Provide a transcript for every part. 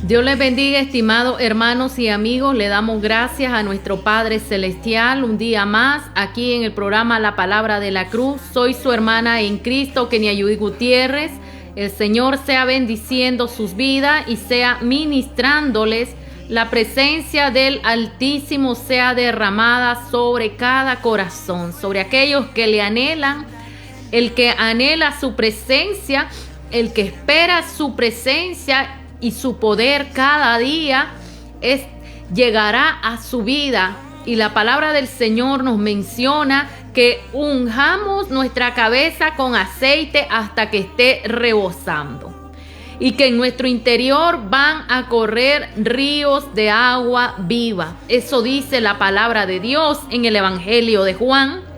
Dios les bendiga, estimados hermanos y amigos. Le damos gracias a nuestro Padre Celestial un día más aquí en el programa La Palabra de la Cruz. Soy su hermana en Cristo, Kenia Yudi Gutiérrez. El Señor sea bendiciendo sus vidas y sea ministrándoles. La presencia del Altísimo sea derramada sobre cada corazón, sobre aquellos que le anhelan, el que anhela su presencia, el que espera su presencia y su poder cada día llegará a su vida. Y la palabra del Señor nos menciona que unjamos nuestra cabeza con aceite hasta que esté rebosando. Y que en nuestro interior van a correr ríos de agua viva. Eso dice la palabra de Dios en el Evangelio de Juan.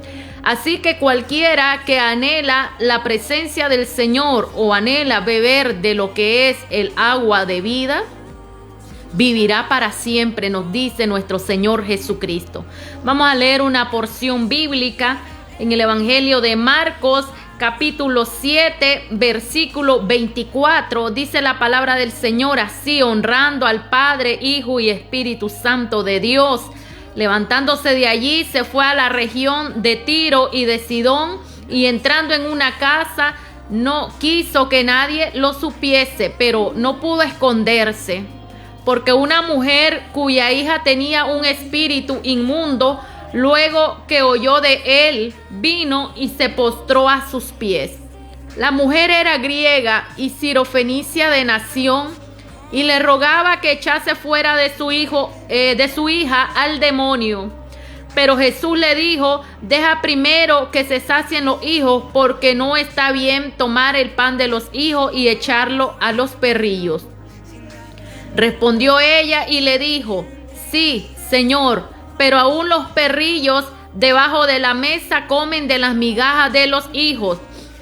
Así que cualquiera que anhela la presencia del Señor o anhela beber de lo que es el agua de vida, vivirá para siempre, nos dice nuestro Señor Jesucristo. Vamos a leer una porción bíblica en el Evangelio de Marcos, capítulo 7, versículo 24. Dice la palabra del Señor así: honrando al Padre, Hijo y Espíritu Santo de Dios. Levantándose de allí, se fue a la región de Tiro y de Sidón, y entrando en una casa, no quiso que nadie lo supiese, pero no pudo esconderse, porque una mujer cuya hija tenía un espíritu inmundo, luego que oyó de él, vino y se postró a sus pies. La mujer era griega y sirofenicia de nación, y le rogaba que echase fuera de su hija al demonio. Pero Jesús le dijo: deja primero que se sacien los hijos, porque no está bien tomar el pan de los hijos y echarlo a los perrillos. Respondió ella y le dijo: sí, Señor, pero aún los perrillos debajo de la mesa comen de las migajas de los hijos.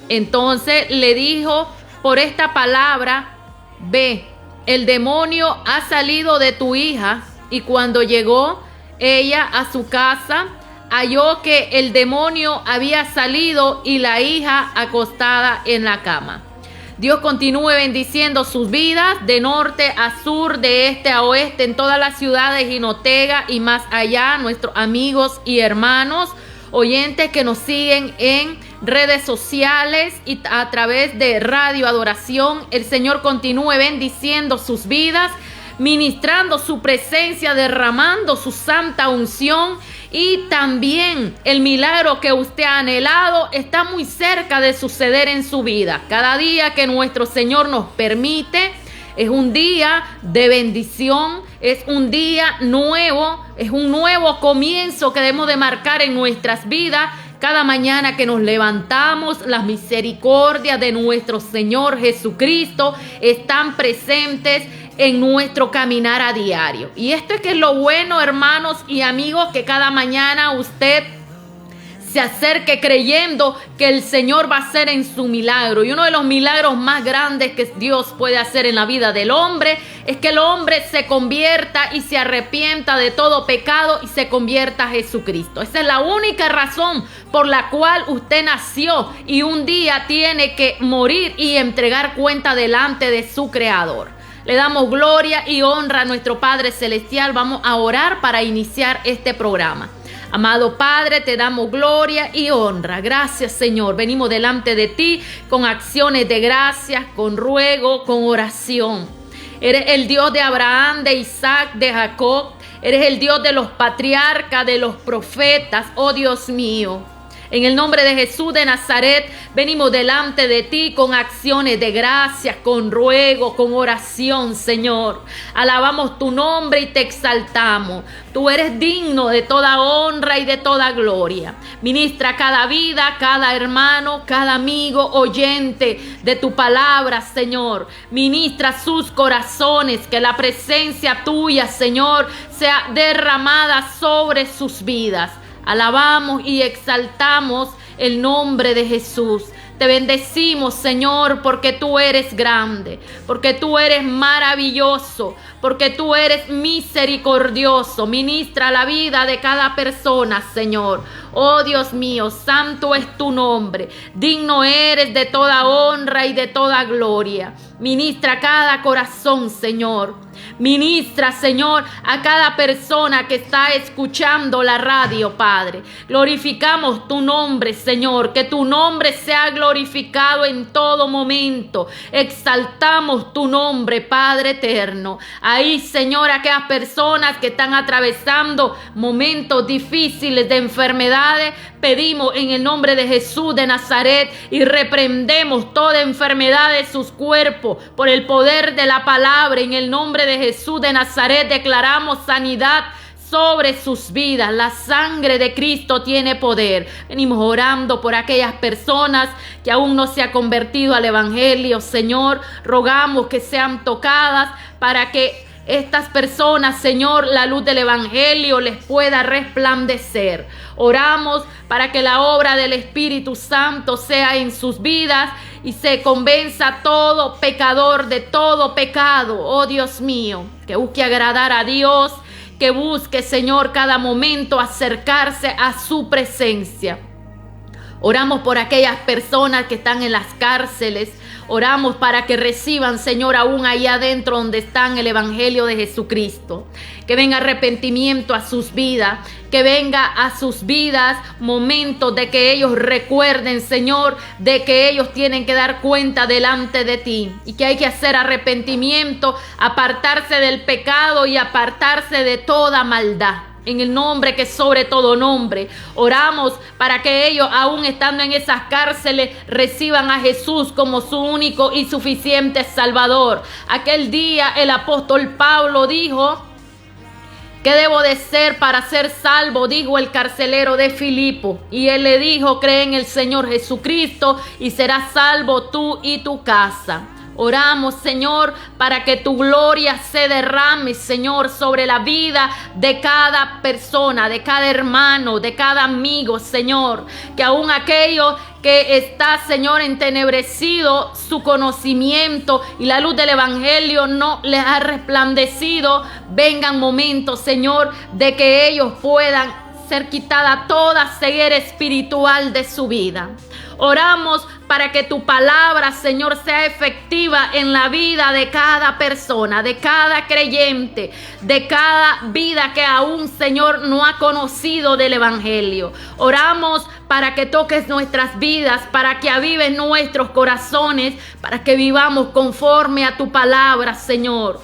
Entonces le dijo por esta palabra: ve, el demonio ha salido de tu hija. Y cuando llegó ella a su casa, halló que el demonio había salido y la hija acostada en la cama. Dios continúe bendiciendo sus vidas de norte a sur, de este a oeste, en todas las ciudades de Jinotega y más allá, nuestros amigos y hermanos oyentes que nos siguen en redes sociales y a través de Radio Adoración. El Señor continúe bendiciendo sus vidas, ministrando su presencia, derramando su santa unción, y también el milagro que usted ha anhelado está muy cerca de suceder en su vida. Cada día que nuestro Señor nos permite es un día de bendición, es un día nuevo, es un nuevo comienzo que debemos de marcar en nuestras vidas. Cada mañana que nos levantamos, las misericordias de nuestro Señor Jesucristo están presentes en nuestro caminar a diario. Y esto es que es lo bueno, hermanos y amigos, que cada mañana usted se acerque creyendo que el Señor va a hacer en su milagro. Y uno de los milagros más grandes que Dios puede hacer en la vida del hombre es que el hombre se convierta y se arrepienta de todo pecado y se convierta a Jesucristo. Esa es la única razón por la cual usted nació y un día tiene que morir y entregar cuenta delante de su Creador. Le damos gloria y honra a nuestro Padre Celestial. Vamos a orar para iniciar este programa. Amado Padre, te damos gloria y honra. Gracias, Señor. Venimos delante de ti con acciones de gracias, con ruego, con oración. Eres el Dios de Abraham, de Isaac, de Jacob. Eres el Dios de los patriarcas, de los profetas. Oh Dios mío, en el nombre de Jesús de Nazaret, venimos delante de ti con acciones de gracias, con ruego, con oración, Señor. Alabamos tu nombre y te exaltamos. Tú eres digno de toda honra y de toda gloria. Ministra cada vida, cada hermano, cada amigo oyente de tu palabra, Señor. Ministra sus corazones, que la presencia tuya, Señor, sea derramada sobre sus vidas. Alabamos y exaltamos el nombre de Jesús. Te bendecimos, Señor, porque tú eres grande, porque tú eres maravilloso, porque tú eres misericordioso. Ministra la vida de cada persona, Señor. Oh Dios mío, santo es tu nombre. Digno eres de toda honra y de toda gloria. Ministra cada corazón, Señor. Ministra, Señor, a cada persona que está escuchando la radio, Padre. Glorificamos tu nombre, Señor. Que tu nombre sea glorificado en todo momento. Exaltamos tu nombre, Padre eterno. Ahí, Señor, aquellas personas que están atravesando momentos difíciles de enfermedades, pedimos en el nombre de Jesús de Nazaret y reprendemos toda enfermedad de sus cuerpos por el poder de la palabra. En el nombre de Jesús de Nazaret declaramos sanidad sobre sus vidas. La sangre de Cristo tiene poder. Venimos orando por aquellas personas que aún no se han convertido al Evangelio. Señor, rogamos que sean tocadas para que estas personas, Señor, la luz del Evangelio les pueda resplandecer. Oramos para que la obra del Espíritu Santo sea en sus vidas y se convenza todo pecador de todo pecado. Oh Dios mío, que busque agradar a Dios, que busque, Señor, cada momento acercarse a su presencia. Oramos por aquellas personas que están en las cárceles. Oramos para que reciban, Señor, aún allá adentro donde están el Evangelio de Jesucristo. Que venga arrepentimiento a sus vidas. Que venga a sus vidas momentos de que ellos recuerden, Señor, de que ellos tienen que dar cuenta delante de ti. Y que hay que hacer arrepentimiento, apartarse del pecado y apartarse de toda maldad. En el nombre que es sobre todo nombre, oramos para que ellos, aún estando en esas cárceles, reciban a Jesús como su único y suficiente Salvador. Aquel día el apóstol Pablo dijo: ¿qué debo de ser para ser salvo?, dijo el carcelero de Filipo. Y él le dijo: cree en el Señor Jesucristo y serás salvo tú y tu casa. Oramos, Señor, para que tu gloria se derrame, Señor, sobre la vida de cada persona, de cada hermano, de cada amigo, Señor. Que aún aquellos que está, Señor, entenebrecido su conocimiento y la luz del Evangelio no les ha resplandecido, vengan momentos, Señor, de que ellos puedan ser quitada toda ceguera espiritual de su vida. Oramos para que tu palabra, Señor, sea efectiva en la vida de cada persona, de cada creyente, de cada vida que aún, Señor, no ha conocido del Evangelio. Oramos para que toques nuestras vidas, para que avives nuestros corazones, para que vivamos conforme a tu palabra, Señor.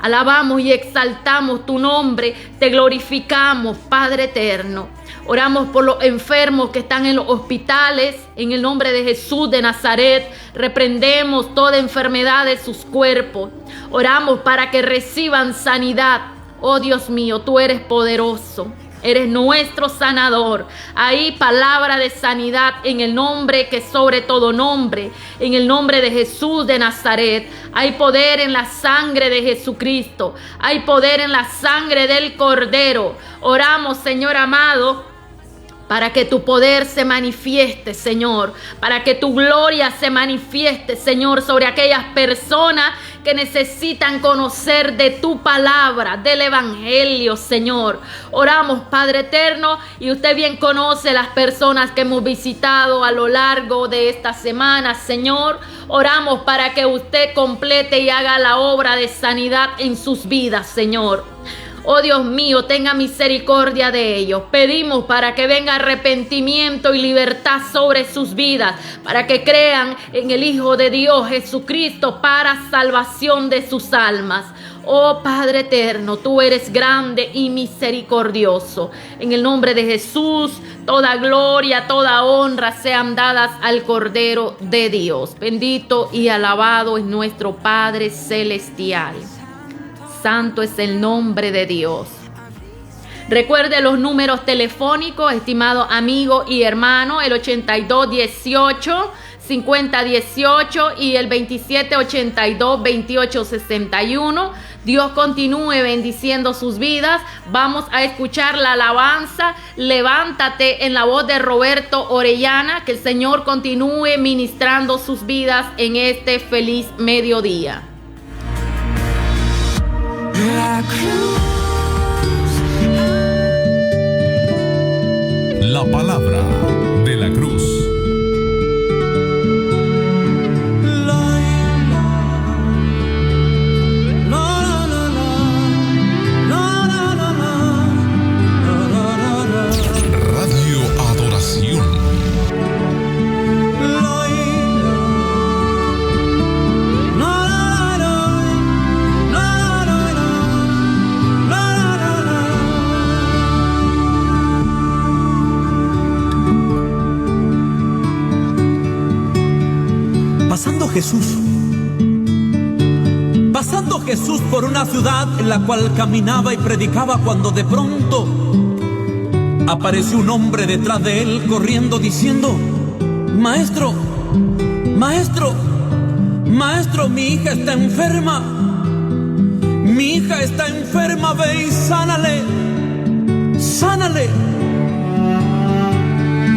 Alabamos y exaltamos tu nombre, te glorificamos, Padre eterno. Oramos por los enfermos que están en los hospitales, en el nombre de Jesús de Nazaret. Reprendemos toda enfermedad de sus cuerpos. Oramos para que reciban sanidad. Oh Dios mío, tú eres poderoso. Eres nuestro sanador. Ahí palabra de sanidad en el nombre que sobre todo nombre. En el nombre de Jesús de Nazaret. Hay poder en la sangre de Jesucristo. Hay poder en la sangre del Cordero. Oramos, Señor amado, para que tu poder se manifieste, Señor. Para que tu gloria se manifieste, Señor, sobre aquellas personas que necesitan conocer de tu palabra, del Evangelio, Señor. Oramos, Padre eterno, y usted bien conoce las personas que hemos visitado a lo largo de esta semana, Señor. Oramos para que usted complete y haga la obra de sanidad en sus vidas, Señor. Oh Dios mío, tenga misericordia de ellos. Pedimos para que venga arrepentimiento y libertad sobre sus vidas, para que crean en el Hijo de Dios, Jesucristo, para salvación de sus almas. Oh Padre eterno, tú eres grande y misericordioso. En el nombre de Jesús, toda gloria, toda honra sean dadas al Cordero de Dios. Bendito y alabado es nuestro Padre celestial. Santo es el nombre de Dios. Recuerde los números telefónicos, estimado amigo y hermano, el 8218-5018 y el 2782-2861. Dios continúe bendiciendo sus vidas. Vamos a escuchar la alabanza Levántate en la voz de Roberto Orellana. Que el Señor continúe ministrando sus vidas en este feliz mediodía. La cruz La palabra de la cruz. Radio Adoración. Pasando Jesús por una ciudad en la cual caminaba y predicaba, cuando de pronto apareció un hombre detrás de él corriendo diciendo: Maestro, maestro, maestro, mi hija está enferma, mi hija está enferma, ve y sánale, sánale.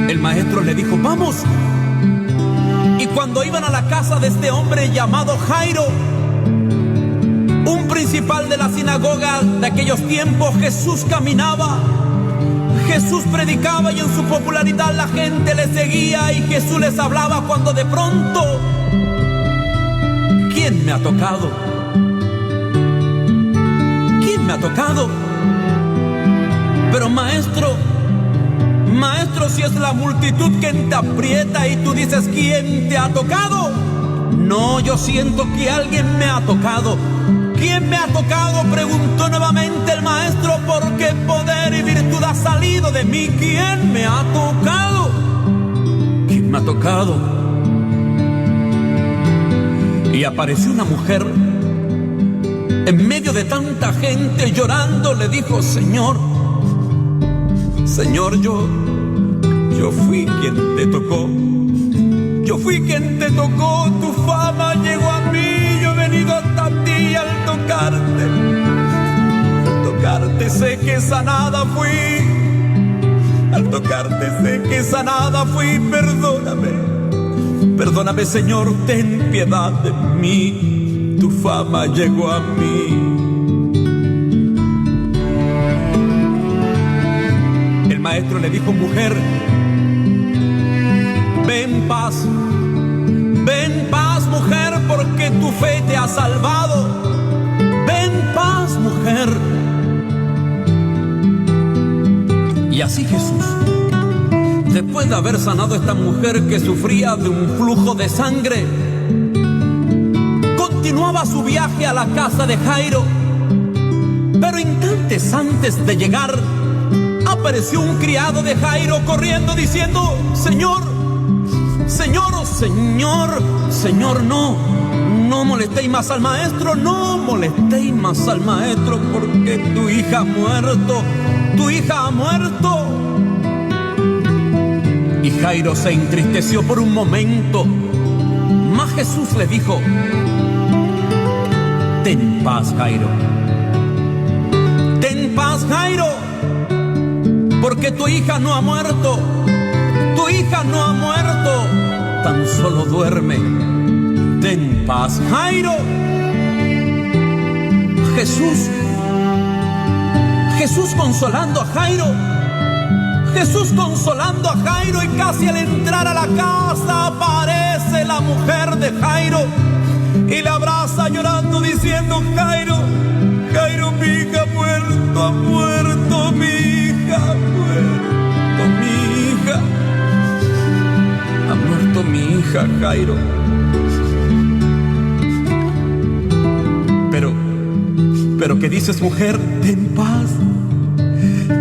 El maestro le dijo: vamos. Y cuando iban a la casa de este hombre llamado Jairo, un principal de la sinagoga de aquellos tiempos, Jesús caminaba, Jesús predicaba y en su popularidad la gente le seguía y Jesús les hablaba, cuando de pronto: ¿quién me ha tocado? ¿Quién me ha tocado? Pero maestro, si es la multitud quien te aprieta y tú dices: ¿quién te ha tocado? No, yo siento que alguien me ha tocado. ¿Quién me ha tocado?, preguntó nuevamente el maestro, porque poder y virtud ha salido de mí. ¿Quién me ha tocado? ¿Quién me ha tocado? Y apareció una mujer en medio de tanta gente llorando. Le dijo: Señor, yo fui quien te tocó. Yo fui quien te tocó. Tu fama llegó a mí. Yo he venido hasta ti al tocarte. Al tocarte sé que sanada fui. Al tocarte sé que sanada fui. Perdóname. Perdóname, Señor, ten piedad de mí. Tu fama llegó a mí. El maestro le dijo: mujer, ven paz, mujer, porque tu fe te ha salvado. Ven paz, mujer. Y así Jesús, después de haber sanado a esta mujer que sufría de un flujo de sangre, continuaba su viaje a la casa de Jairo. Pero instantes antes de llegar, apareció un criado de Jairo corriendo diciendo: Señor, no molestéis más al maestro, no molestéis más al maestro, porque tu hija ha muerto. Y Jairo se entristeció por un momento, mas Jesús le dijo: ten paz, Jairo, ten paz, Jairo, porque tu hija no ha muerto. Tu hija no ha muerto, tan solo duerme. Ten paz, Jairo. Jesús consolando a Jairo. Jesús consolando a Jairo, y casi al entrar a la casa aparece la mujer de Jairo y le abraza llorando diciendo: Jairo, mi hija ha muerto, mi hija ha muerto, mi hija. Ha muerto mi hija, Jairo. Pero ¿qué dices, mujer?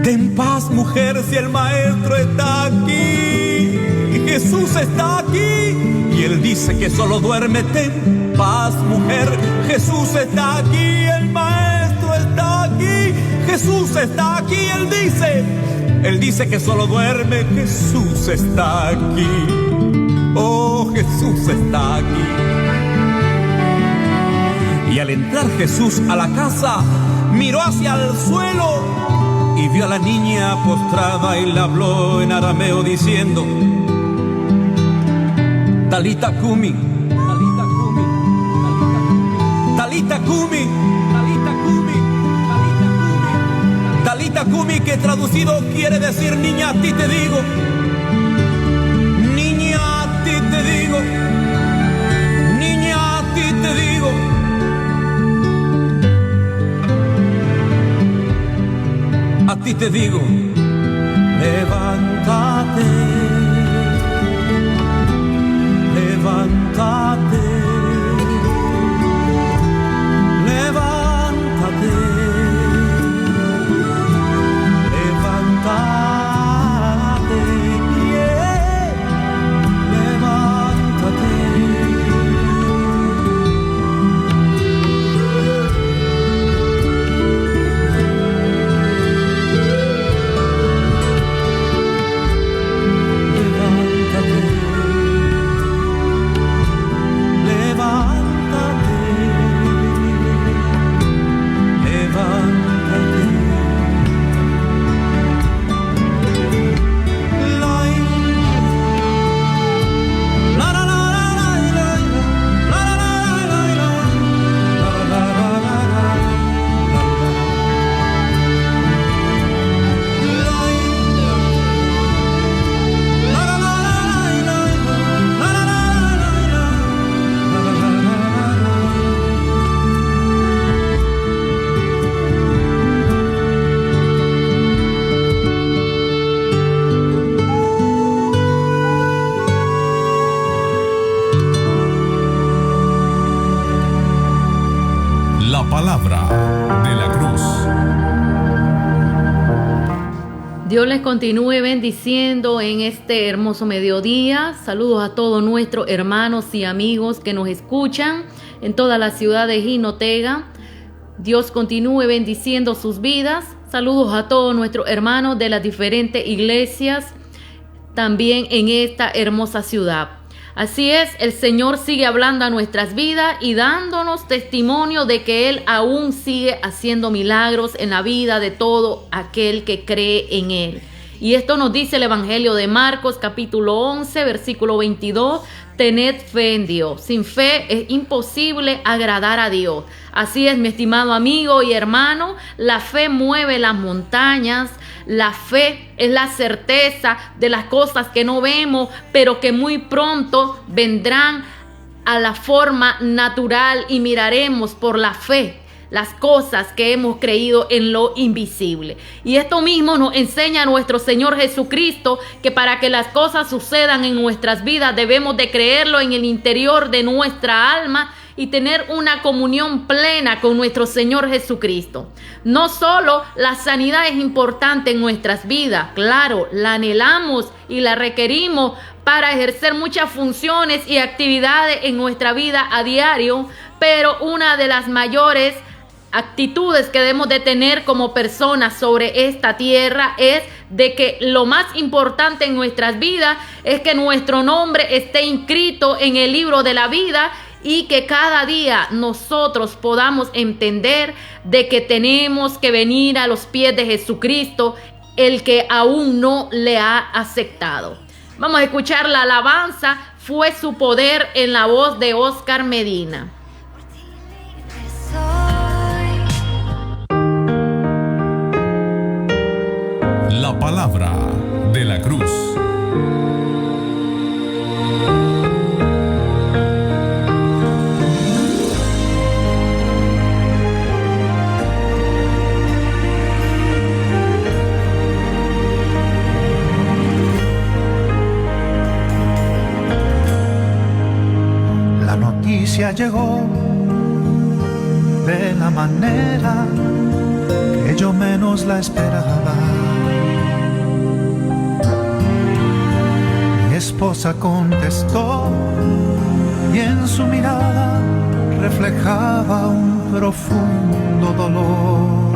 Ten paz, mujer, si el maestro está aquí, Jesús está aquí, y él dice que solo duerme. Ten paz, mujer, Jesús está aquí, el maestro está aquí, Jesús está aquí, él dice que solo duerme. Jesús está aquí. Oh, Jesús está aquí. Y al entrar Jesús a la casa, miró hacia el suelo y vio a la niña postrada y le habló en arameo diciendo: Talita Kumi, Talita Kumi, Talita Kumi, Talita Kumi, Talita Kumi, Talita Kumi, que traducido quiere decir niña, a ti te digo. Niña, a ti te digo. Niña, a ti te digo. A ti te digo, levántate, levántate, levántate, levántate, yeah, levántate. La palabra de la cruz. Dios les continúe bendiciendo en este hermoso mediodía. Saludos a todos nuestros hermanos y amigos que nos escuchan en toda la ciudad de Jinotega. Dios continúe bendiciendo sus vidas. Saludos a todos nuestros hermanos de las diferentes iglesias también en esta hermosa ciudad. Así es, el Señor sigue hablando a nuestras vidas y dándonos testimonio de que Él aún sigue haciendo milagros en la vida de todo aquel que cree en Él. Y esto nos dice el Evangelio de Marcos, capítulo 11, versículo 22. Tened fe en Dios. Sin fe es imposible agradar a Dios. Así es, mi estimado amigo y hermano, la fe mueve las montañas. La fe es la certeza de las cosas que no vemos, pero que muy pronto vendrán a la forma natural y miraremos por la fe las cosas que hemos creído en lo invisible. Y esto mismo nos enseña nuestro Señor Jesucristo, que para que las cosas sucedan en nuestras vidas debemos de creerlo en el interior de nuestra alma y tener una comunión plena con nuestro Señor Jesucristo. No solo la sanidad es importante en nuestras vidas, claro, la anhelamos y la requerimos para ejercer muchas funciones y actividades en nuestra vida a diario, pero una de las mayores actitudes que debemos de tener como personas sobre esta tierra es de que lo más importante en nuestras vidas es que nuestro nombre esté inscrito en el libro de la vida y que cada día nosotros podamos entender de que tenemos que venir a los pies de Jesucristo, el que aún no le ha aceptado. Vamos a escuchar la alabanza, Fue su poder, en la voz de Oscar Medina. La palabra de la cruz. La noticia llegó de la manera que yo menos la esperaba. Mi esposa contestó y en su mirada reflejaba un profundo dolor.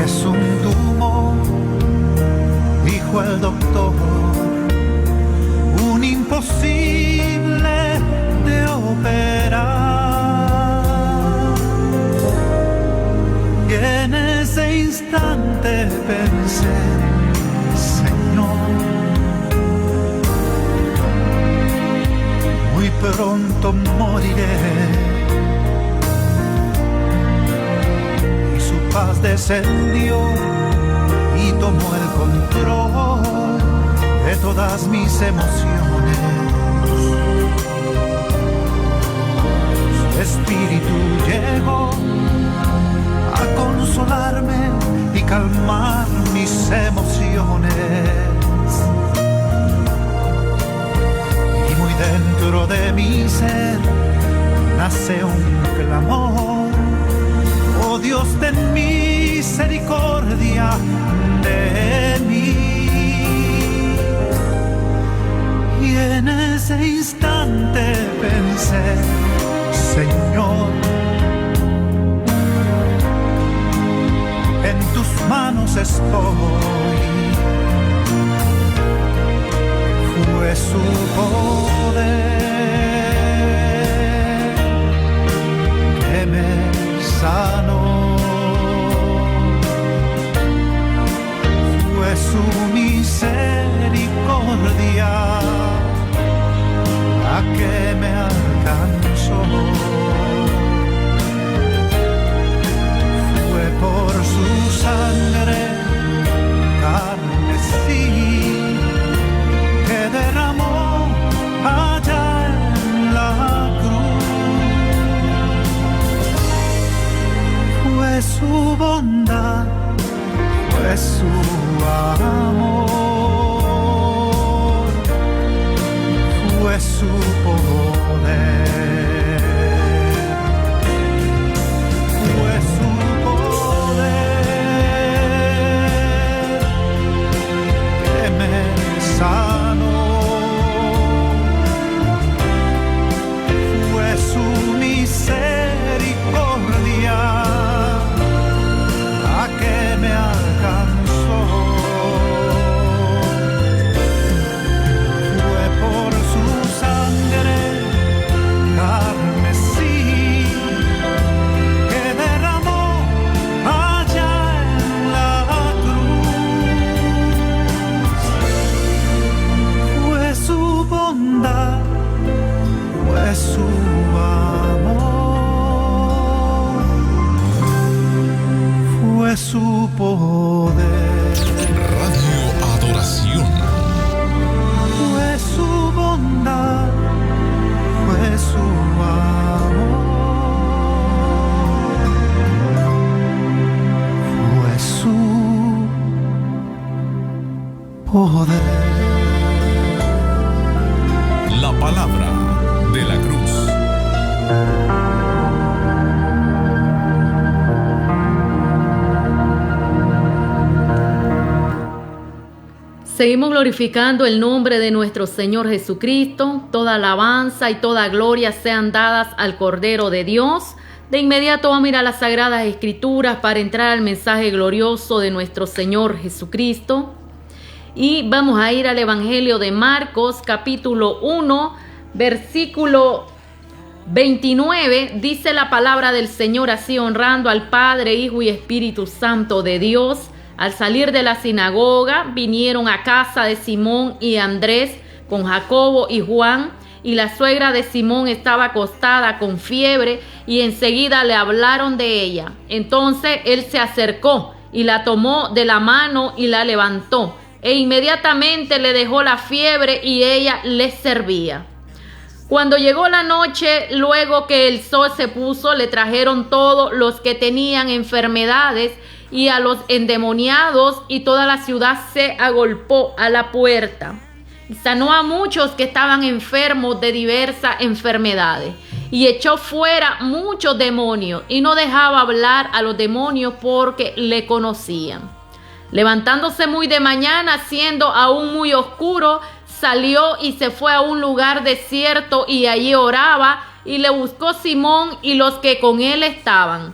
Es un tumor, dijo el doctor, un imposible de operar. Y en ese instante pensé, Señor, muy pronto moriré. Y su paz descendió y tomó el control de todas mis emociones. Su espíritu llegó a consolarme y calmar mis emociones. Y muy dentro de mi ser nace un clamor: oh Dios, ten misericordia de mí. Y en ese instante pensé: Señor, en tus manos estoy. Fue su poder que me sanó, fue su misericordia la que me alcanzó. Fue por su sangre carmesí que derramó allá en la cruz. Fue su bondad, fue su amor, fue su poder. Su poder, Radio Adoración, fue su bondad, fue su amor, fue su poder. la palabra de la cruz. Seguimos glorificando el nombre de nuestro Señor Jesucristo. Toda alabanza y toda gloria sean dadas al Cordero de Dios. De inmediato vamos a ir a las Sagradas Escrituras para entrar al mensaje glorioso de nuestro Señor Jesucristo. Y vamos a ir al Evangelio de Marcos, capítulo 1, versículo 29. Dice la palabra del Señor así, honrando al Padre, Hijo y Espíritu Santo de Dios. Al salir de la sinagoga, vinieron a casa de Simón y Andrés con Jacobo y Juan, y la suegra de Simón estaba acostada con fiebre, y enseguida le hablaron de ella. Entonces él se acercó y la tomó de la mano y la levantó, e inmediatamente le dejó la fiebre y ella le servía. Cuando llegó la noche, luego que el sol se puso, le trajeron todos los que tenían enfermedades y a los endemoniados, y toda la ciudad se agolpó a la puerta. Y sanó a muchos que estaban enfermos de diversas enfermedades, y echó fuera muchos demonios, y no dejaba hablar a los demonios porque le conocían. Levantándose muy de mañana, siendo aún muy oscuro, salió y se fue a un lugar desierto, y allí oraba, y le buscó Simón y los que con él estaban.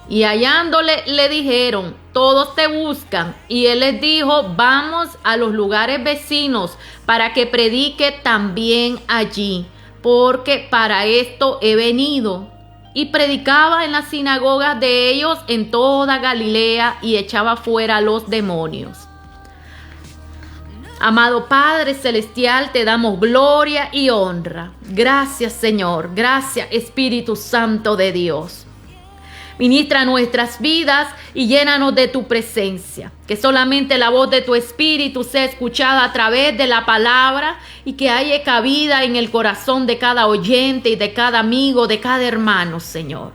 Y hallándole le dijeron: todos te buscan. Y él les dijo: vamos a los lugares vecinos para que predique también allí, porque para esto he venido. Y predicaba en las sinagogas de ellos en toda Galilea, y echaba fuera a los demonios. Amado Padre Celestial, te damos gloria y honra. Gracias, Señor. Gracias, Espíritu Santo de Dios. Ministra nuestras vidas y llénanos de tu presencia. Que solamente la voz de tu Espíritu sea escuchada a través de la palabra y que haya cabida en el corazón de cada oyente y de cada amigo, de cada hermano, Señor.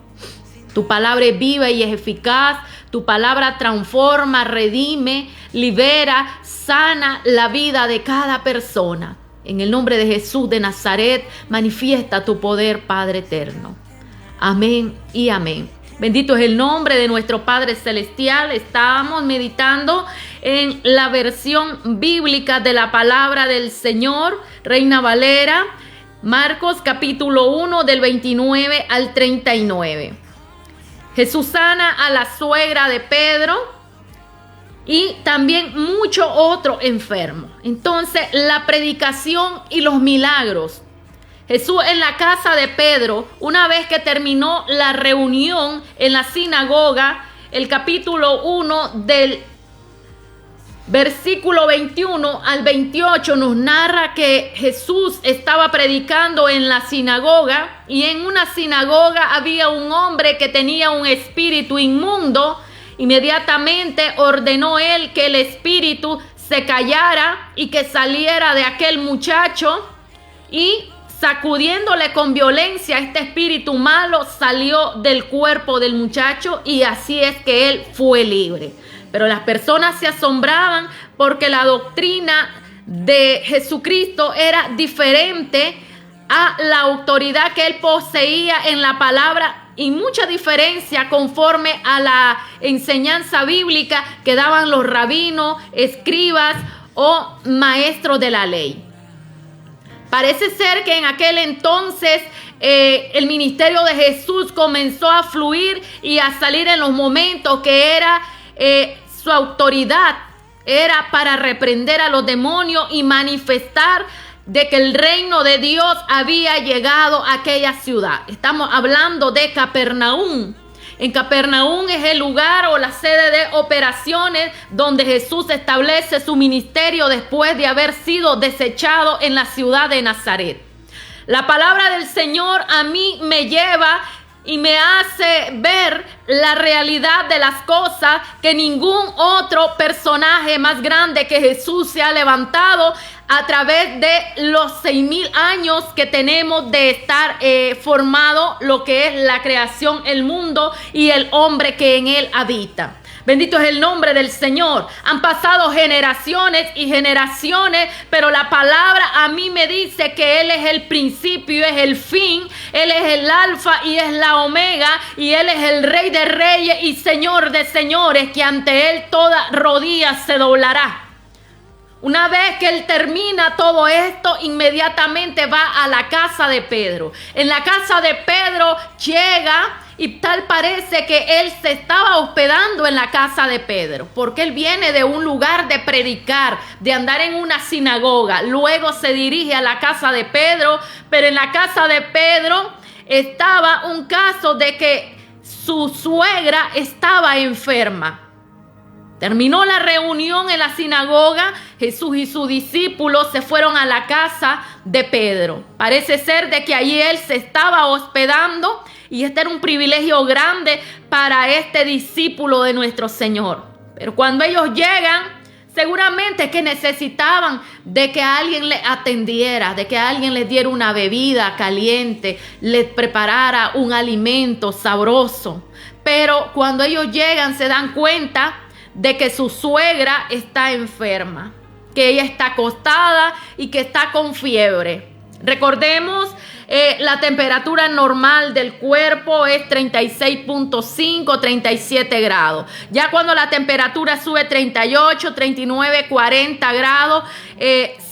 Tu palabra es viva y es eficaz. Tu palabra transforma, redime, libera, sana la vida de cada persona. En el nombre de Jesús de Nazaret, manifiesta tu poder, Padre eterno. Amén y amén. Bendito es el nombre de nuestro Padre Celestial. Estábamos meditando en la versión bíblica de la palabra del Señor, Reina Valera, Marcos capítulo 1 del 29 al 39. Jesús sana a la suegra de Pedro y también muchos otros enfermos. Entonces, la predicación y los milagros. Jesús en la casa de Pedro, una vez que terminó la reunión en la sinagoga, el capítulo 1 del versículo 21 al 28 nos narra que Jesús estaba predicando en la sinagoga y en una sinagoga había un hombre que tenía un espíritu inmundo. Inmediatamente ordenó él que el espíritu se callara y que saliera de aquel muchacho y sacudiéndole con violencia, este espíritu malo salió del cuerpo del muchacho y así es que él fue libre. Pero las personas se asombraban porque la doctrina de Jesucristo era diferente a la autoridad que él poseía en la palabra y mucha diferencia conforme a la enseñanza bíblica que daban los rabinos, escribas o maestros de la ley. Parece ser que en aquel entonces el ministerio de Jesús comenzó a fluir y a salir en los momentos que era su autoridad, era para reprender a los demonios y manifestar de que el reino de Dios había llegado a aquella ciudad. Estamos hablando de Capernaum. En Capernaum es el lugar o la sede de operaciones donde Jesús establece su ministerio después de haber sido desechado en la ciudad de Nazaret. La palabra del Señor a mí me lleva y me hace ver la realidad de las cosas, que ningún otro personaje más grande que Jesús se ha levantado a través de los 6,000 años que tenemos de estar formado lo que es la creación, el mundo y el hombre que en él habita. Bendito es el nombre del Señor. Han pasado generaciones y generaciones, pero la palabra a mí me dice que Él es el principio, es el fin, Él es el alfa y es la omega, y Él es el Rey de reyes y Señor de señores, que ante Él toda rodilla se doblará. Una vez que él termina todo esto, inmediatamente va a la casa de Pedro. En la casa de Pedro llega y tal parece que él se estaba hospedando en la casa de Pedro, porque él viene de un lugar de predicar, de andar en una sinagoga. Luego se dirige a la casa de Pedro, pero en la casa de Pedro estaba un caso de que su suegra estaba enferma. Terminó la reunión en la sinagoga. Jesús y sus discípulos se fueron a la casa de Pedro. Parece ser de que allí él se estaba hospedando y este era un privilegio grande para este discípulo de nuestro Señor. Pero cuando ellos llegan, seguramente que necesitaban de que alguien les atendiera, de que alguien les diera una bebida caliente, les preparara un alimento sabroso. Pero cuando ellos llegan se dan cuenta de que su suegra está enferma, que ella está acostada y que está con fiebre. Recordemos, la temperatura normal del cuerpo es 36.5, 37 grados. Ya cuando la temperatura sube 38, 39, 40 grados,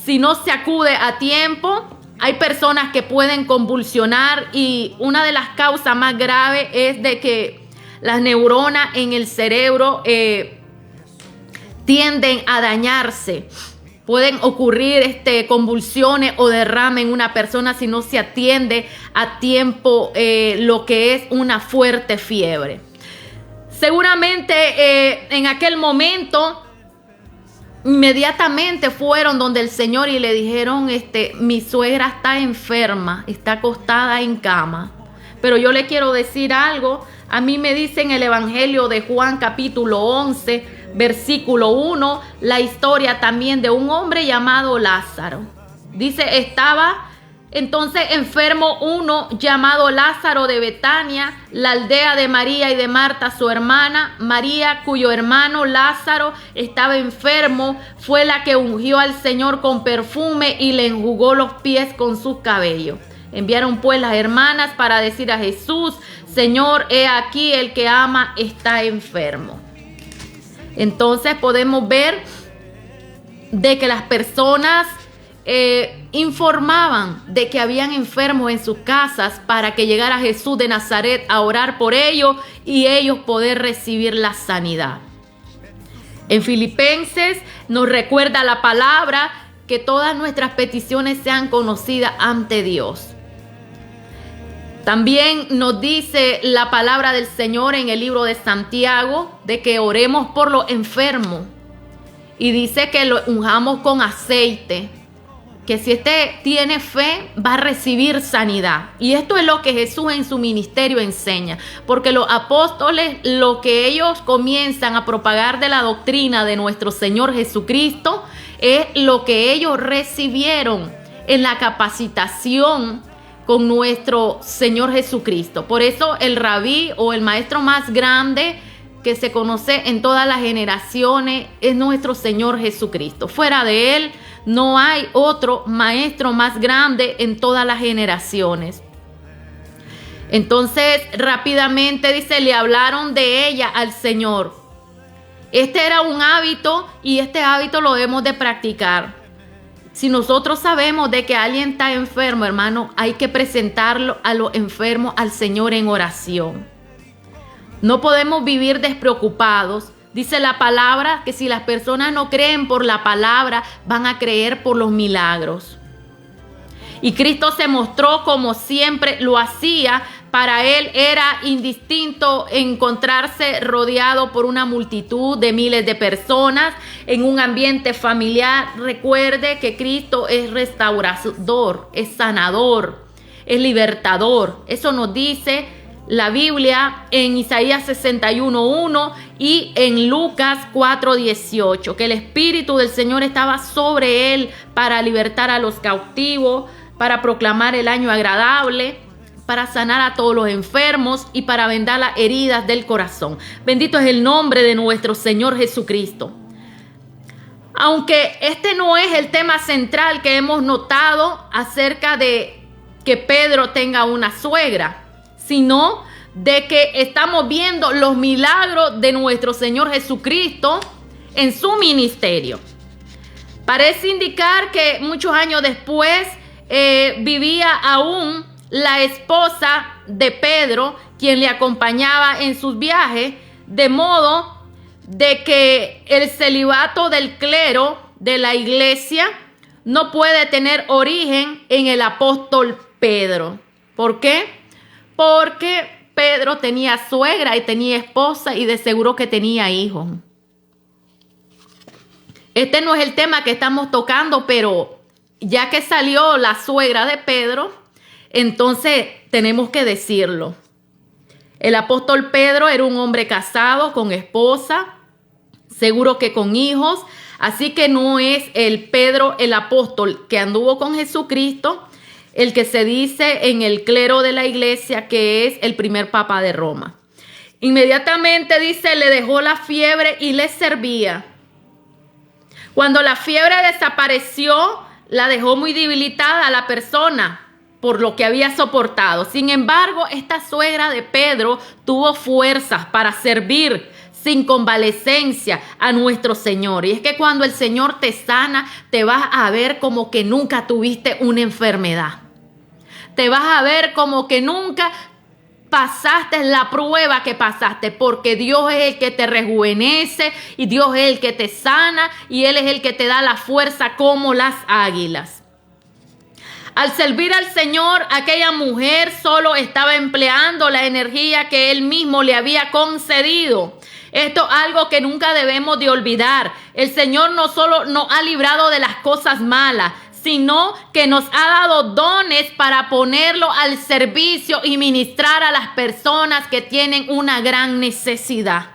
si no se acude a tiempo, hay personas que pueden convulsionar, y una de las causas más graves es de que las neuronas en el cerebro tienden a dañarse. Pueden ocurrir convulsiones o derrame en una persona si no se atiende a tiempo lo que es una fuerte fiebre. Seguramente en aquel momento inmediatamente fueron donde el Señor y le dijeron, mi suegra está enferma, está acostada en cama. Pero yo le quiero decir algo. A mí me dice en el Evangelio de Juan capítulo 11, versículo 1, la historia también de un hombre llamado Lázaro. Dice, estaba entonces enfermo uno llamado Lázaro de Betania, la aldea de María y de Marta, su hermana. María, cuyo hermano Lázaro estaba enfermo, fue la que ungió al Señor con perfume y le enjugó los pies con sus cabellos. Enviaron pues las hermanas para decir a Jesús, Señor, he aquí el que ama está enfermo. Entonces podemos ver de que las personas informaban de que habían enfermos en sus casas para que llegara Jesús de Nazaret a orar por ellos y ellos poder recibir la sanidad. En Filipenses nos recuerda la palabra que todas nuestras peticiones sean conocidas ante Dios. También nos dice la palabra del Señor en el libro de Santiago de que oremos por los enfermos y dice que lo unjamos con aceite, que si tiene fe va a recibir sanidad. Y esto es lo que Jesús en su ministerio enseña, porque los apóstoles, lo que ellos comienzan a propagar de la doctrina de nuestro Señor Jesucristo es lo que ellos recibieron en la capacitación con nuestro Señor Jesucristo. Por eso el rabí o el maestro más grande que se conoce en todas las generaciones es nuestro Señor Jesucristo. Fuera de Él no hay otro maestro más grande en todas las generaciones. Entonces rápidamente dice, le hablaron de ella al Señor. Este era un hábito y este hábito lo debemos de practicar. Si nosotros sabemos de que alguien está enfermo, hermano, hay que presentarlo a los enfermos al Señor en oración. No podemos vivir despreocupados. Dice la palabra que si las personas no creen por la palabra, van a creer por los milagros. Y Cristo se mostró como siempre lo hacía. Para Él era indistinto encontrarse rodeado por una multitud de miles de personas en un ambiente familiar. Recuerde que Cristo es restaurador, es sanador, es libertador. Eso nos dice la Biblia en Isaías 61:1 y en Lucas 4:18, que el Espíritu del Señor estaba sobre Él para libertar a los cautivos, para proclamar el año agradable, para sanar a todos los enfermos y para vendar las heridas del corazón. Bendito es el nombre de nuestro Señor Jesucristo. Aunque este no es el tema central que hemos notado acerca de que Pedro tenga una suegra, sino de que estamos viendo los milagros de nuestro Señor Jesucristo en su ministerio. Parece indicar que muchos años después vivía aún la esposa de Pedro, quien le acompañaba en sus viajes, de modo de que el celibato del clero de la iglesia no puede tener origen en el apóstol Pedro. ¿Por qué? Porque Pedro tenía suegra y tenía esposa y de seguro que tenía hijos. Este no es el tema que estamos tocando, pero ya que salió la suegra de Pedro, entonces tenemos que decirlo. El apóstol Pedro era un hombre casado con esposa, seguro que con hijos, así que no es el Pedro el apóstol que anduvo con Jesucristo, el que se dice en el clero de la iglesia que es el primer papa de Roma. Inmediatamente dice, le dejó la fiebre y le servía. Cuando la fiebre desapareció, la dejó muy debilitada a la persona por lo que había soportado. Sin embargo, esta suegra de Pedro tuvo fuerzas para servir sin convalecencia a nuestro Señor. Y es que cuando el Señor te sana, te vas a ver como que nunca tuviste una enfermedad. Te vas a ver como que nunca pasaste la prueba que pasaste, porque Dios es el que te rejuvenece y Dios es el que te sana y Él es el que te da la fuerza como las águilas. Al servir al Señor, aquella mujer solo estaba empleando la energía que Él mismo le había concedido. Esto es algo que nunca debemos de olvidar. El Señor no solo nos ha librado de las cosas malas, sino que nos ha dado dones para ponerlo al servicio y ministrar a las personas que tienen una gran necesidad.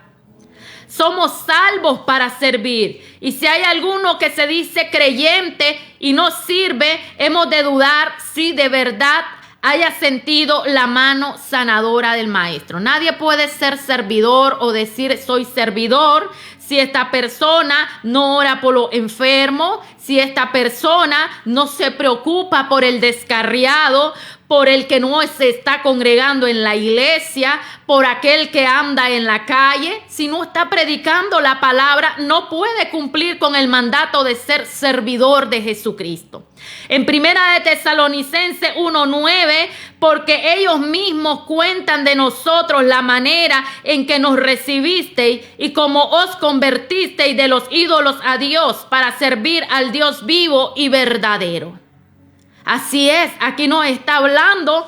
Somos salvos para servir. Y si hay alguno que se dice creyente y no sirve, hemos de dudar si de verdad haya sentido la mano sanadora del Maestro. Nadie puede ser servidor o decir soy servidor si esta persona no ora por los enfermos, si esta persona no se preocupa por el descarriado, por el que no se está congregando en la iglesia, por aquel que anda en la calle. Si no está predicando la palabra, no puede cumplir con el mandato de ser servidor de Jesucristo. En Primera de Tesalonicenses 1:9, porque ellos mismos cuentan de nosotros la manera en que nos recibisteis y cómo os convertisteis de los ídolos a Dios para servir al Dios vivo y verdadero. Así es, aquí nos está hablando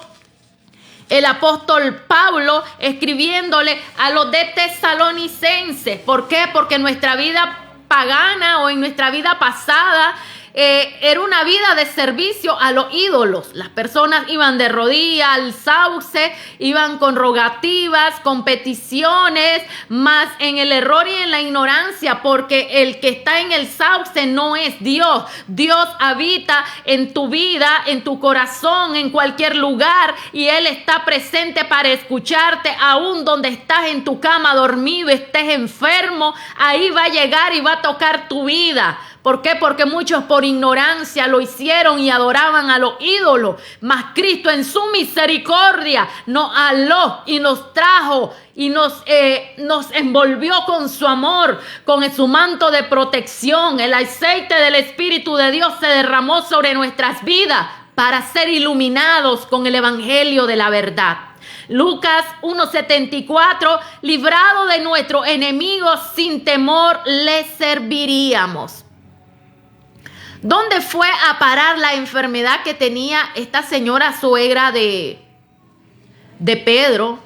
el apóstol Pablo escribiéndole a los de Tesalonicenses. ¿Por qué? Porque en nuestra vida pagana o en nuestra vida pasada era una vida de servicio a los ídolos. Las personas iban de rodillas al sauce, iban con rogativas, con peticiones, más en el error y en la ignorancia, porque el que está en el sauce no es Dios. Dios habita en tu vida, en tu corazón, en cualquier lugar, y Él está presente para escucharte, aún donde estás en tu cama dormido, estés enfermo, ahí va a llegar y va a tocar tu vida. ¿Por qué? Porque muchos por ignorancia lo hicieron y adoraban a los ídolos. Mas Cristo en su misericordia nos aló y nos trajo y nos envolvió con su amor, con su manto de protección. El aceite del Espíritu de Dios se derramó sobre nuestras vidas para ser iluminados con el evangelio de la verdad. Lucas 1:74, librado de nuestros enemigos, sin temor les serviríamos. ¿Dónde fue a parar la enfermedad que tenía esta señora suegra de Pedro?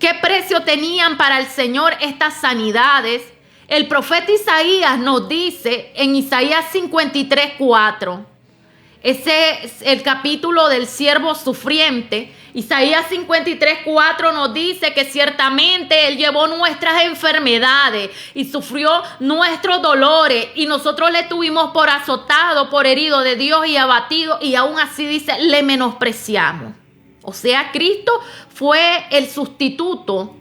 ¿Qué precio tenían para el Señor estas sanidades? El profeta Isaías nos dice en Isaías 53:4, ese es el capítulo del siervo sufriente. Isaías 53:4 nos dice que ciertamente Él llevó nuestras enfermedades y sufrió nuestros dolores, y nosotros le tuvimos por azotado, por herido de Dios y abatido, y aún así dice, le menospreciamos. O sea, Cristo fue el sustituto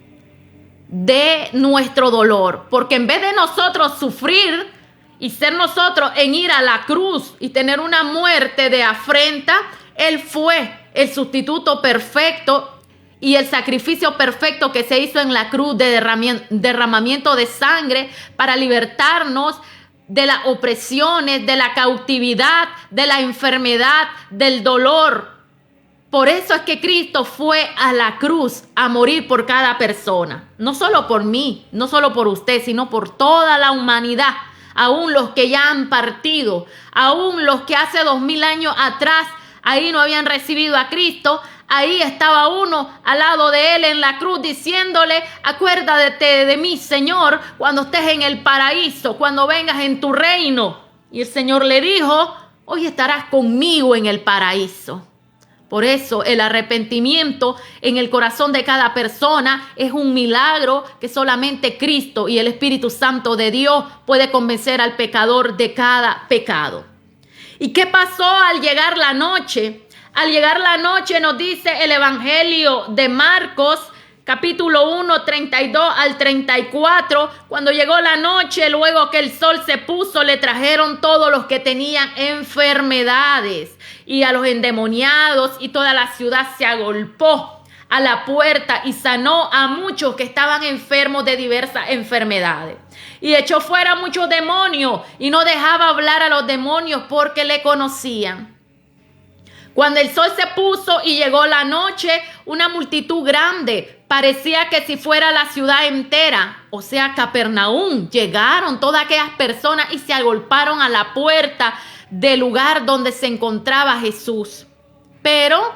de nuestro dolor, porque en vez de nosotros sufrir y ser nosotros en ir a la cruz y tener una muerte de afrenta, Él fue el sustituto perfecto y el sacrificio perfecto que se hizo en la cruz de derramamiento de sangre para libertarnos de las opresiones, de la cautividad, de la enfermedad, del dolor. Por eso es que Cristo fue a la cruz a morir por cada persona. No solo por mí, no solo por usted, sino por toda la humanidad. Aún los que ya han partido, aún los que hace 2000 años atrás ahí no habían recibido a Cristo, ahí estaba uno al lado de Él en la cruz diciéndole, acuérdate de mí, Señor, cuando estés en el paraíso, cuando vengas en tu reino. Y el Señor le dijo, hoy estarás conmigo en el paraíso. Por eso el arrepentimiento en el corazón de cada persona es un milagro que solamente Cristo y el Espíritu Santo de Dios puede convencer al pecador de cada pecado. ¿Y qué pasó al llegar la noche? Al llegar la noche nos dice el Evangelio de Marcos, capítulo 1, 32 al 34. Cuando llegó la noche, luego que el sol se puso, le trajeron todos los que tenían enfermedades y a los endemoniados, y toda la ciudad se agolpó a la puerta y sanó a muchos que estaban enfermos de diversas enfermedades. Y echó fuera muchos demonios y no dejaba hablar a los demonios porque le conocían. Cuando el sol se puso y llegó la noche, una multitud grande, parecía que si fuera la ciudad entera, o sea, Capernaum, llegaron todas aquellas personas y se agolparon a la puerta del lugar donde se encontraba Jesús. Pero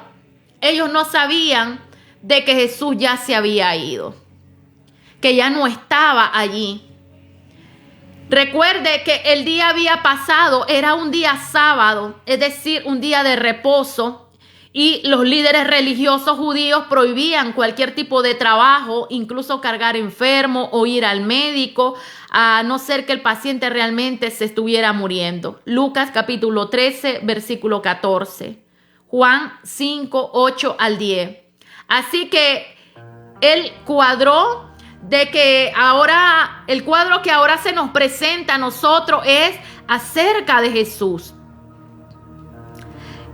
ellos no sabían de que Jesús ya se había ido, que ya no estaba allí. Recuerde que el día había pasado, era un día sábado, es decir, un día de reposo, y los líderes religiosos judíos prohibían cualquier tipo de trabajo, incluso cargar enfermo o ir al médico, a no ser que el paciente realmente se estuviera muriendo. Lucas capítulo 13, versículo 14. Juan 5, 8 al 10. Así que el cuadro que ahora se nos presenta a nosotros es acerca de Jesús.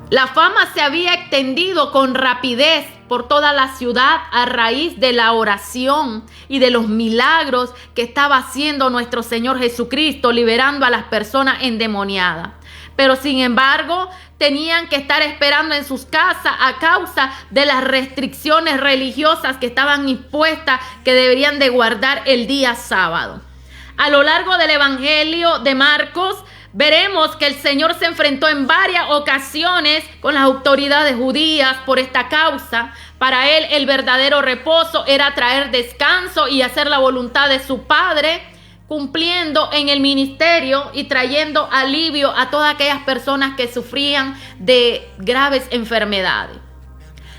La fama se había extendido con rapidez por toda la ciudad a raíz de la oración y de los milagros que estaba haciendo nuestro Señor Jesucristo, liberando a las personas endemoniadas. Pero sin embargo, tenían que estar esperando en sus casas a causa de las restricciones religiosas que estaban impuestas, que deberían de guardar el día sábado. A lo largo del Evangelio de Marcos, veremos que el Señor se enfrentó en varias ocasiones con las autoridades judías por esta causa. Para él, el verdadero reposo era traer descanso y hacer la voluntad de su Padre, cumpliendo en el ministerio y trayendo alivio a todas aquellas personas que sufrían de graves enfermedades.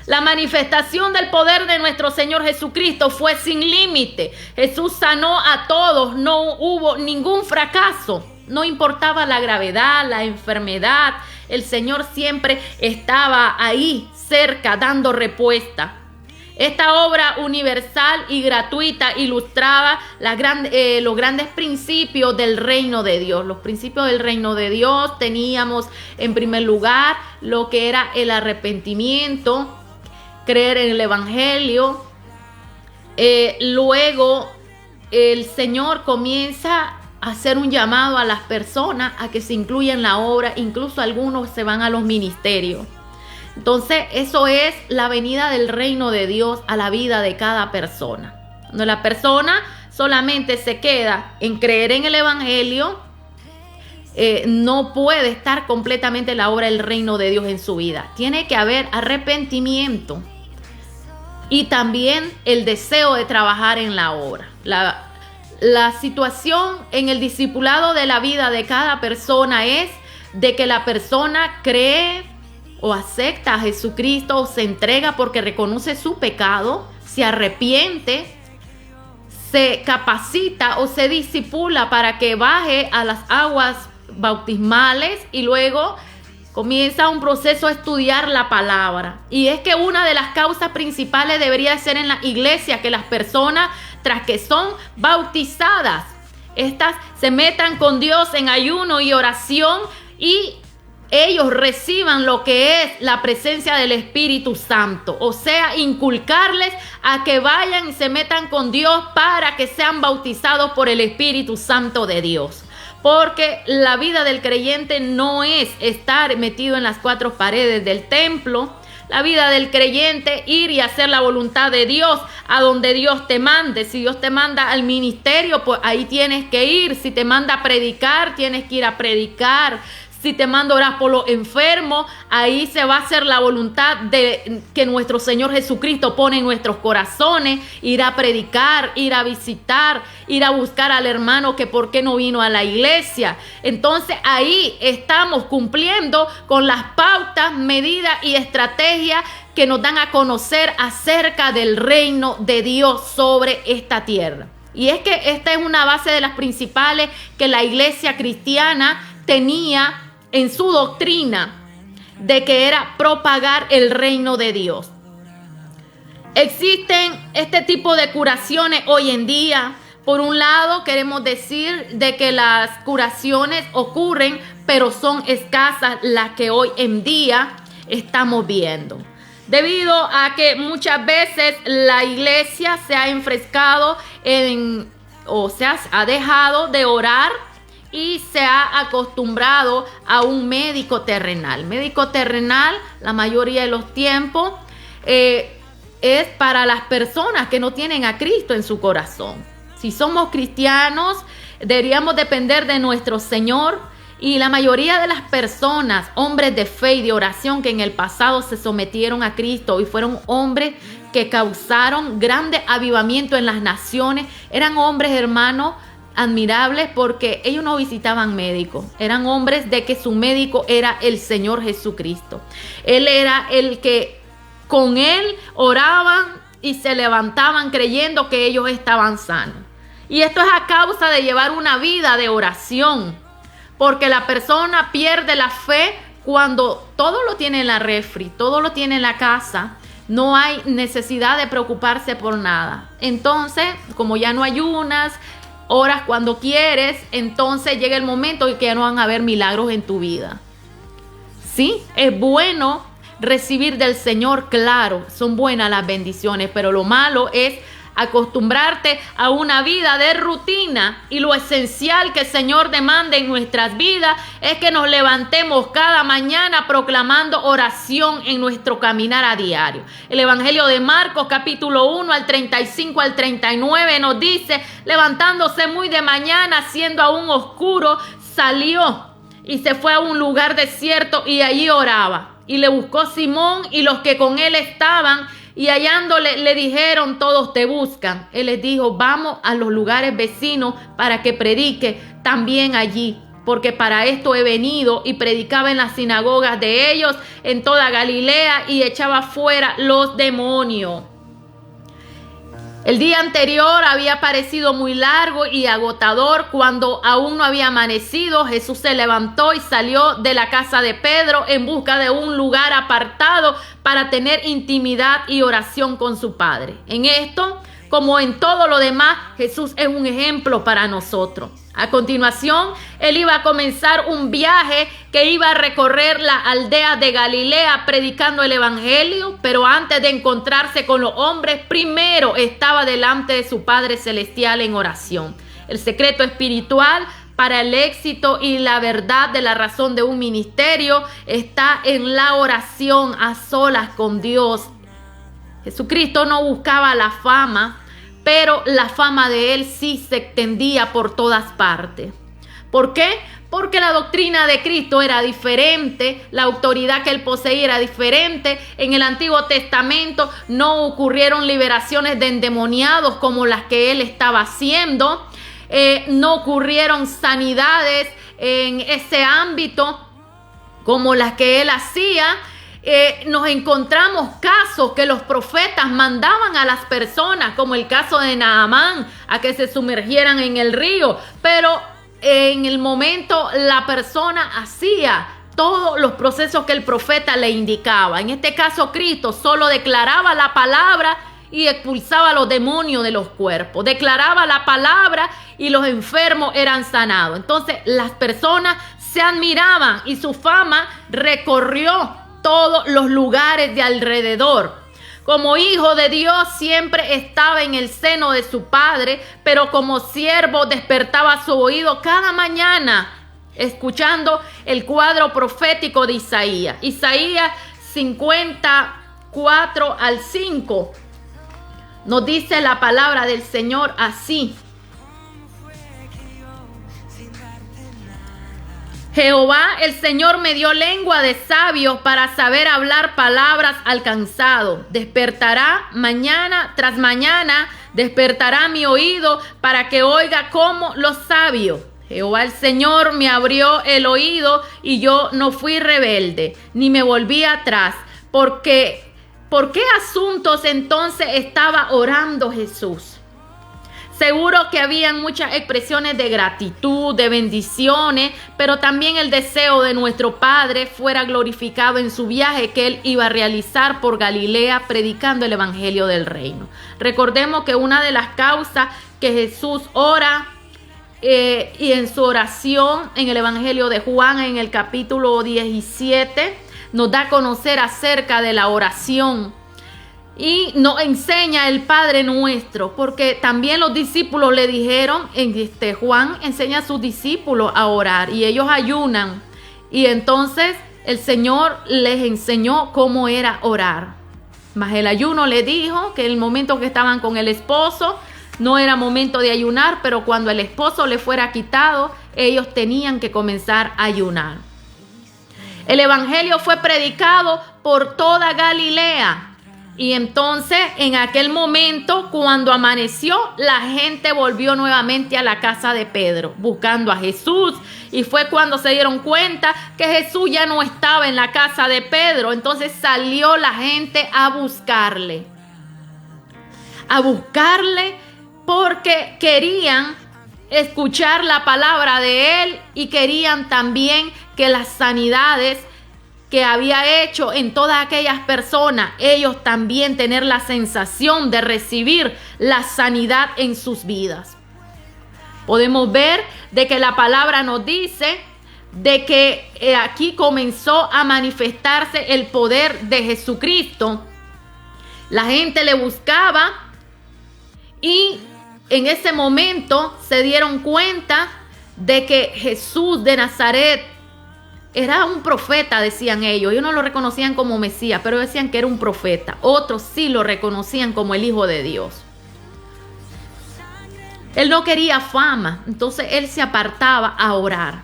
La manifestación del poder de nuestro Señor Jesucristo fue sin límite. Jesús sanó a todos, no hubo ningún fracaso. No importaba la gravedad, la enfermedad, el Señor siempre estaba ahí cerca dando respuesta. Esta obra universal y gratuita ilustraba los grandes principios del reino de Dios. Los principios del reino de Dios teníamos en primer lugar lo que era el arrepentimiento, creer en el Evangelio. Luego el Señor comienza a hacer un llamado a las personas a que se incluyan en la obra, incluso algunos se van a los ministerios. Entonces, eso es la venida del reino de Dios a la vida de cada persona. Cuando la persona solamente se queda en creer en el Evangelio, no puede estar completamente la obra del reino de Dios en su vida. Tiene que haber arrepentimiento y también el deseo de trabajar en la obra. La situación en el discipulado de la vida de cada persona es de que la persona cree o acepta a Jesucristo o se entrega porque reconoce su pecado, se arrepiente, se capacita o se discipula para que baje a las aguas bautismales y luego comienza un proceso a estudiar la palabra. Y es que una de las causas principales debería ser en la iglesia que las personas, tras que son bautizadas, estas se metan con Dios en ayuno y oración y ellos reciban lo que es la presencia del Espíritu Santo. O sea, inculcarles a que vayan y se metan con Dios para que sean bautizados por el Espíritu Santo de Dios. Porque la vida del creyente no es estar metido en las cuatro paredes del templo. La vida del creyente, ir y hacer la voluntad de Dios a donde Dios te mande. Si Dios te manda al ministerio, pues ahí tienes que ir. Si te manda a predicar, tienes que ir a predicar. Si te manda a orar por los enfermos, ahí se va a hacer la voluntad de que nuestro Señor Jesucristo pone en nuestros corazones. Ir a predicar, ir a visitar, ir a buscar al hermano que por qué no vino a la iglesia. Entonces ahí estamos cumpliendo con las pautas, medidas y estrategias que nos dan a conocer acerca del reino de Dios sobre esta tierra. Y es que esta es una base de las principales que la iglesia cristiana tenía en su doctrina, de que era propagar el reino de Dios. Existen este tipo de curaciones hoy en día. Por un lado, queremos decir de que las curaciones ocurren, pero son escasas las que hoy en día estamos viendo. Debido a que muchas veces la iglesia se ha enfrescado ha dejado de orar y se ha acostumbrado a un médico terrenal. Médico terrenal, la mayoría de los tiempos, es para las personas que no tienen a Cristo en su corazón. Si somos cristianos, deberíamos depender de nuestro Señor. Y la mayoría de las personas, hombres de fe y de oración que en el pasado se sometieron a Cristo y fueron hombres que causaron grande avivamiento en las naciones, eran hombres, hermanos, admirables porque ellos no visitaban médicos, eran hombres de que su médico era el Señor Jesucristo. Él era el que con él oraban y se levantaban creyendo que ellos estaban sanos. Y esto es a causa de llevar una vida de oración, porque la persona pierde la fe cuando todo lo tiene en la refri, todo lo tiene en la casa. No hay necesidad de preocuparse por nada. Entonces, como ya no ayunas, oras cuando quieres, entonces llega el momento en que ya no van a haber milagros en tu vida. Sí, es bueno recibir del Señor, claro, son buenas las bendiciones, pero lo malo es acostumbrarte a una vida de rutina, y lo esencial que el Señor demanda en nuestras vidas es que nos levantemos cada mañana proclamando oración en nuestro caminar a diario. El Evangelio de Marcos capítulo 1 al 35 al 39 nos dice: levantándose muy de mañana, siendo aún oscuro, salió y se fue a un lugar desierto y allí oraba. Y le buscó Simón y los que con él estaban, y hallándole le dijeron: todos te buscan. Él les dijo: vamos a los lugares vecinos para que predique también allí, porque para esto he venido. Y predicaba en las sinagogas de ellos en toda Galilea y echaba fuera los demonios. El día anterior había parecido muy largo y agotador. Cuando aún no había amanecido, Jesús se levantó y salió de la casa de Pedro en busca de un lugar apartado para tener intimidad y oración con su Padre. En esto, como en todo lo demás, Jesús es un ejemplo para nosotros. A continuación, él iba a comenzar un viaje que iba a recorrer la aldea de Galilea predicando el evangelio, pero antes de encontrarse con los hombres, primero estaba delante de su Padre Celestial en oración. El secreto espiritual para el éxito y la verdad de la razón de un ministerio está en la oración a solas con Dios. Jesucristo no buscaba la fama, pero la fama de él sí se extendía por todas partes. ¿Por qué? Porque la doctrina de Cristo era diferente, la autoridad que él poseía era diferente. En el Antiguo Testamento no ocurrieron liberaciones de endemoniados como las que él estaba haciendo. No ocurrieron sanidades en ese ámbito como las que él hacía. Nos encontramos casos que los profetas mandaban a las personas, como el caso de Naamán, a que se sumergieran en el río, pero en el momento la persona hacía todos los procesos que el profeta le indicaba. En este caso, Cristo solo declaraba la palabra y expulsaba a los demonios de los cuerpos. Declaraba la palabra y los enfermos eran sanados. Entonces las personas se admiraban y su fama recorrió todos los lugares de alrededor. Como hijo de Dios siempre estaba en el seno de su Padre, pero como siervo despertaba su oído cada mañana escuchando el cuadro profético de Isaías. Isaías 54 al 5 nos dice la palabra del Señor así: Jehová, el Señor, me dio lengua de sabios para saber hablar palabras al cansado. Despertará mañana tras mañana, despertará mi oído para que oiga como los sabios. Jehová, el Señor, me abrió el oído y yo no fui rebelde, ni me volví atrás. ¿Por qué asuntos entonces estaba orando Jesús? Seguro que habían muchas expresiones de gratitud, de bendiciones, pero también el deseo de nuestro Padre fuera glorificado en su viaje que él iba a realizar por Galilea predicando el evangelio del reino. Recordemos que una de las causas que Jesús ora y en su oración en el evangelio de Juan en el capítulo 17 nos da a conocer acerca de la oración. Y nos enseña el Padre Nuestro, porque también los discípulos le dijeron, Juan enseña a sus discípulos a orar y ellos ayunan. Y entonces el Señor les enseñó cómo era orar. Mas el ayuno le dijo que en el momento que estaban con el esposo no era momento de ayunar, pero cuando el esposo le fuera quitado, ellos tenían que comenzar a ayunar. El evangelio fue predicado por toda Galilea. Y entonces en aquel momento, cuando amaneció, la gente volvió nuevamente a la casa de Pedro buscando a Jesús. Y fue cuando se dieron cuenta que Jesús ya no estaba en la casa de Pedro. Entonces salió la gente a buscarle. A buscarle porque querían escuchar la palabra de él y querían también que las sanidades que había hecho en todas aquellas personas, ellos también tener la sensación de recibir la sanidad en sus vidas. Podemos ver de que la palabra nos dice de que aquí comenzó a manifestarse el poder de Jesucristo. La gente le buscaba y en ese momento se dieron cuenta de que Jesús de Nazaret era un profeta, decían ellos. Ellos no lo reconocían como Mesías, pero decían que era un profeta. Otros sí lo reconocían como el Hijo de Dios. Él no quería fama, entonces él se apartaba a orar.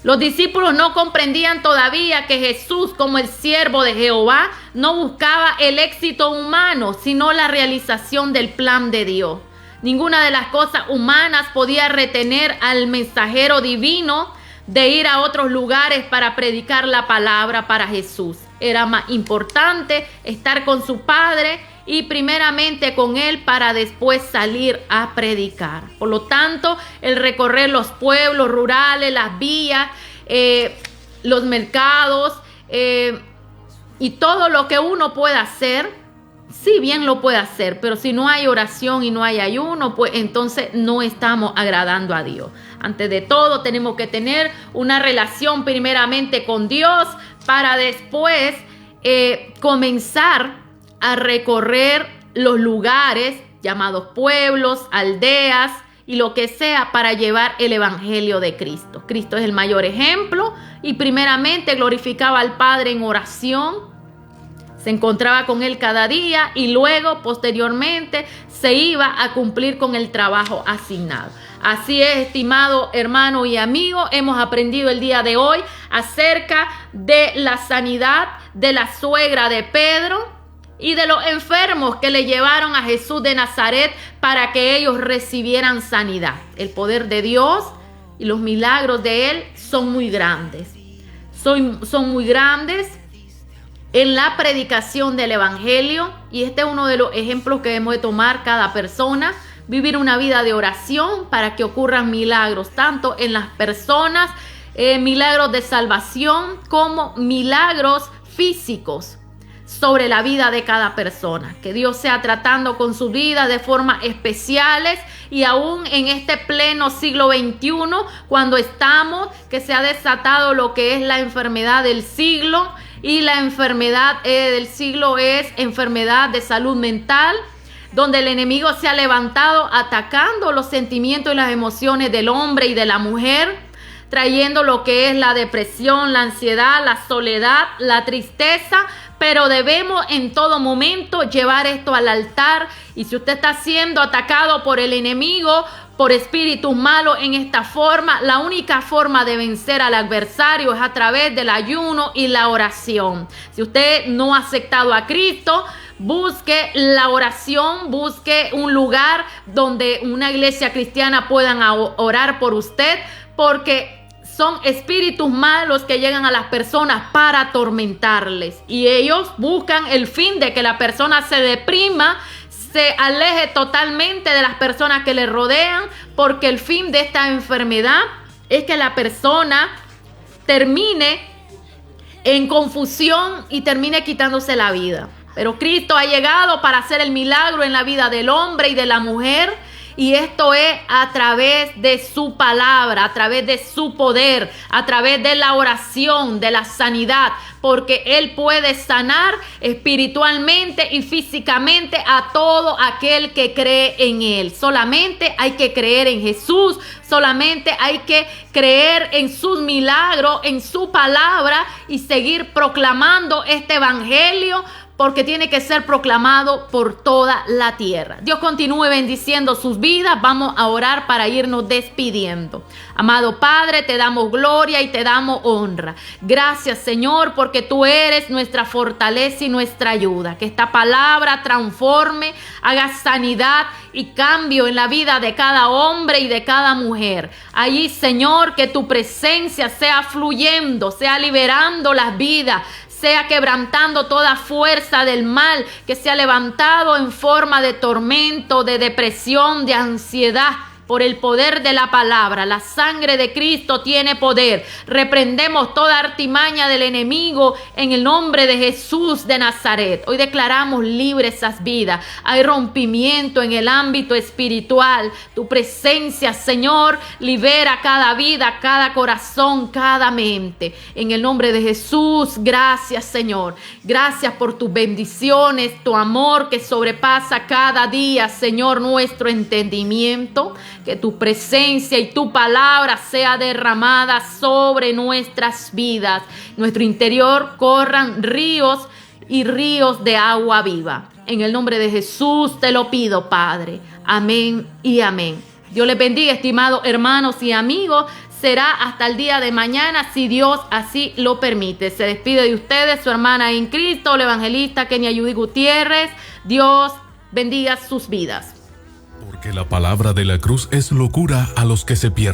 Los discípulos no comprendían todavía que Jesús, como el siervo de Jehová, no buscaba el éxito humano, sino la realización del plan de Dios. Ninguna de las cosas humanas podía retener al mensajero divino de ir a otros lugares para predicar la palabra para Jesús. Era más importante estar con su Padre y primeramente con Él para después salir a predicar. Por lo tanto, el recorrer los pueblos rurales, las vías, los mercados y todo lo que uno pueda hacer, sí bien lo puede hacer, pero si no hay oración y no hay ayuno, pues entonces no estamos agradando a Dios. Antes de todo, tenemos que tener una relación primeramente con Dios para después comenzar a recorrer los lugares llamados pueblos, aldeas y lo que sea para llevar el evangelio de Cristo. Cristo es el mayor ejemplo y primeramente glorificaba al Padre en oración. Se encontraba con él cada día y luego, posteriormente, se iba a cumplir con el trabajo asignado. Así es, estimado hermano y amigo, hemos aprendido el día de hoy acerca de la sanidad de la suegra de Pedro y de los enfermos que le llevaron a Jesús de Nazaret para que ellos recibieran sanidad. El poder de Dios y los milagros de Él son muy grandes. Son muy grandes en la predicación del evangelio, y este es uno de los ejemplos que debemos de tomar cada persona, vivir una vida de oración para que ocurran milagros, tanto en las personas, milagros de salvación como milagros físicos sobre la vida de cada persona. Que Dios sea tratando con su vida de forma especiales y aún en este pleno siglo XXI, cuando estamos, que se ha desatado lo que es la enfermedad del siglo. Y la enfermedad del siglo es enfermedad de salud mental, donde el enemigo se ha levantado atacando los sentimientos y las emociones del hombre y de la mujer, trayendo lo que es la depresión, la ansiedad, la soledad, la tristeza. Pero debemos en todo momento llevar esto al altar. Y si usted está siendo atacado por el enemigo, por espíritus malos en esta forma, la única forma de vencer al adversario es a través del ayuno y la oración. Si usted no ha aceptado a Cristo, busque la oración, busque un lugar donde una iglesia cristiana puedan orar por usted, porque son espíritus malos que llegan a las personas para atormentarles. Y ellos buscan el fin de que la persona se deprima, se aleje totalmente de las personas que le rodean, porque el fin de esta enfermedad es que la persona termine en confusión y termine quitándose la vida. Pero Cristo ha llegado para hacer el milagro en la vida del hombre y de la mujer. Y esto es a través de su palabra, a través de su poder, a través de la oración, de la sanidad, porque Él puede sanar espiritualmente y físicamente a todo aquel que cree en Él. Solamente hay que creer en Jesús, solamente hay que creer en sus milagros, en su palabra y seguir proclamando este evangelio, porque tiene que ser proclamado por toda la tierra. Dios continúe bendiciendo sus vidas. Vamos a orar para irnos despidiendo. Amado Padre, te damos gloria y te damos honra. Gracias, Señor, porque tú eres nuestra fortaleza y nuestra ayuda. Que esta palabra transforme, haga sanidad y cambio en la vida de cada hombre y de cada mujer. Allí, Señor, que tu presencia sea fluyendo, sea liberando las vidas, sea quebrantando toda fuerza del mal que se ha levantado en forma de tormento, de depresión, de ansiedad. Por el poder de la palabra, la sangre de Cristo tiene poder. Reprendemos toda artimaña del enemigo en el nombre de Jesús de Nazaret. Hoy declaramos libres esas vidas. Hay rompimiento en el ámbito espiritual. Tu presencia, Señor, libera cada vida, cada corazón, cada mente. En el nombre de Jesús, gracias, Señor. Gracias por tus bendiciones, tu amor que sobrepasa cada día, Señor, nuestro entendimiento. Que tu presencia y tu palabra sea derramada sobre nuestras vidas. Nuestro interior corran ríos y ríos de agua viva. En el nombre de Jesús te lo pido, Padre. Amén y amén. Dios les bendiga, estimados hermanos y amigos. Será hasta el día de mañana, si Dios así lo permite. Se despide de ustedes su hermana en Cristo, la evangelista Kenia Judy Gutiérrez. Dios bendiga sus vidas. Porque la palabra de la cruz es locura a los que se pierden.